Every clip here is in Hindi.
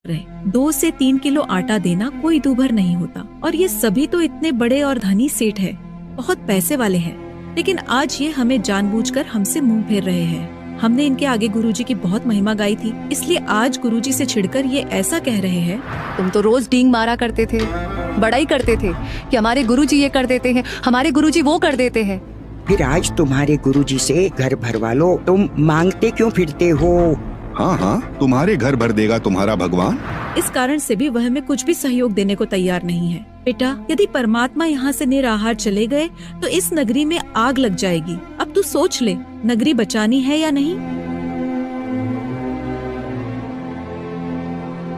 रहे। 2 से 3 किलो आटा देना कोई दूभर नहीं होता, और ये सभी तो इतने बड़े और धनी सेठ है, बहुत पैसे वाले हैं। लेकिन आज ये हमें जानबूझकर हमसे मुंह फेर रहे हैं। हमने इनके आगे गुरुजी की बहुत महिमा गाई थी, इसलिए आज गुरुजी से छिड़कर ये ऐसा कह रहे हैं। तुम तो रोज डींग मारा करते थे, बड़ाई करते थे कि हमारे गुरुजी ये कर देते हैं, हमारे गुरुजी वो कर देते हैं। फिर आज तुम्हारे गुरुजी से घर भरवा लो, तुम मांगते क्यों फिरते हो? हाँ हाँ, तुम्हारे घर भर देगा तुम्हारा भगवान। इस कारण से भी वह हमें कुछ भी सहयोग देने को तैयार नहीं है। बेटा, यदि परमात्मा यहाँ से निराहार चले गए तो इस नगरी में आग लग जाएगी। अब तू सोच ले, नगरी बचानी है या नहीं।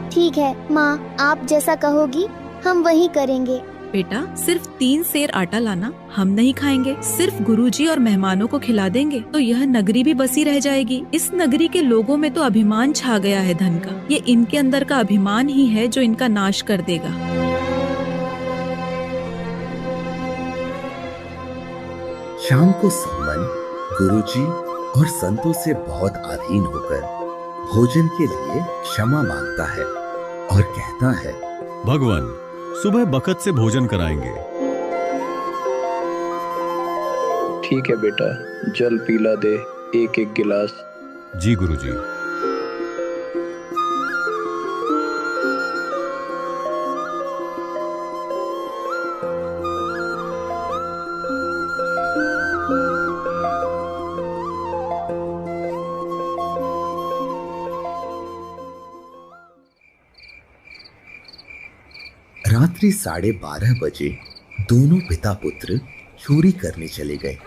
ठीक है माँ, आप जैसा कहोगी हम वही करेंगे। बेटा, सिर्फ 3 सेर आटा लाना, हम नहीं खाएंगे, सिर्फ गुरुजी और मेहमानों को खिला देंगे तो यह नगरी भी बसी रह जाएगी। इस नगरी के लोगों में तो अभिमान छा गया है धन का। ये इनके अंदर का अभिमान ही है जो इनका नाश कर देगा। शाम को सम्मन गुरुजी और संतों से बहुत अधीन होकर भोजन के लिए क्षमा मांगता है और कहता है, भगवान, सुबह बखत से भोजन कराएंगे। ठीक है बेटा, जल पीला दे 1-1 गिलास। जी गुरुजी। रात्रि 12:30 बजे दोनों पिता पुत्र चोरी करने चले गए।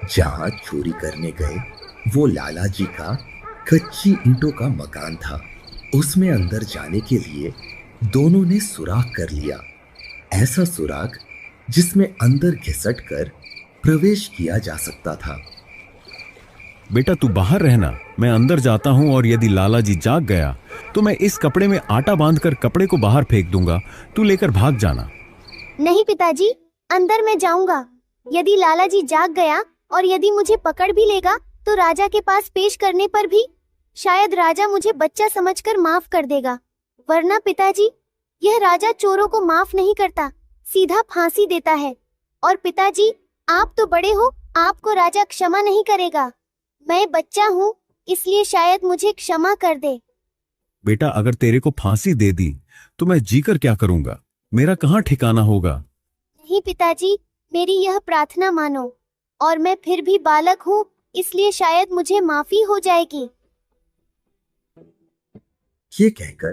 जहां चोरी करने गए वो लाला जी का कच्ची ईंटों का मकान था। उसमें अंदर जाने के लिए दोनों ने सुराख कर लिया, ऐसा सुराख जिसमें अंदर घिसट कर प्रवेश किया जा सकता था। बेटा, तू बाहर रहना, मैं अंदर जाता हूँ, और यदि लाला जी जाग गया तो मैं इस कपड़े में आटा बांधकर कपड़े को बाहर फेंक दूंगा। तू लेकर भाग जाना। नहीं पिताजी, अंदर मैं जाऊंगा। यदि लाला जी जाग गया और यदि मुझे पकड़ भी लेगा तो राजा के पास पेश करने पर भी शायद राजा मुझे बच्चा समझकर माफ कर देगा, वरना पिताजी यह राजा चोरों को माफ नहीं करता, सीधा फांसी देता है। और पिताजी, आप तो बड़े हो, आपको राजा क्षमा नहीं करेगा। मैं बच्चा हूँ, इसलिए शायद मुझे क्षमा कर दे। बेटा, अगर तेरे को फांसी दे दी तो मैं जीकर क्या करूंगा? मेरा कहाँ ठिकाना होगा? नहीं पिताजी, मेरी यह प्रार्थना मानो, और मैं फिर भी बालक हूँ, इसलिए शायद मुझे माफी हो जाएगी। ये कहकर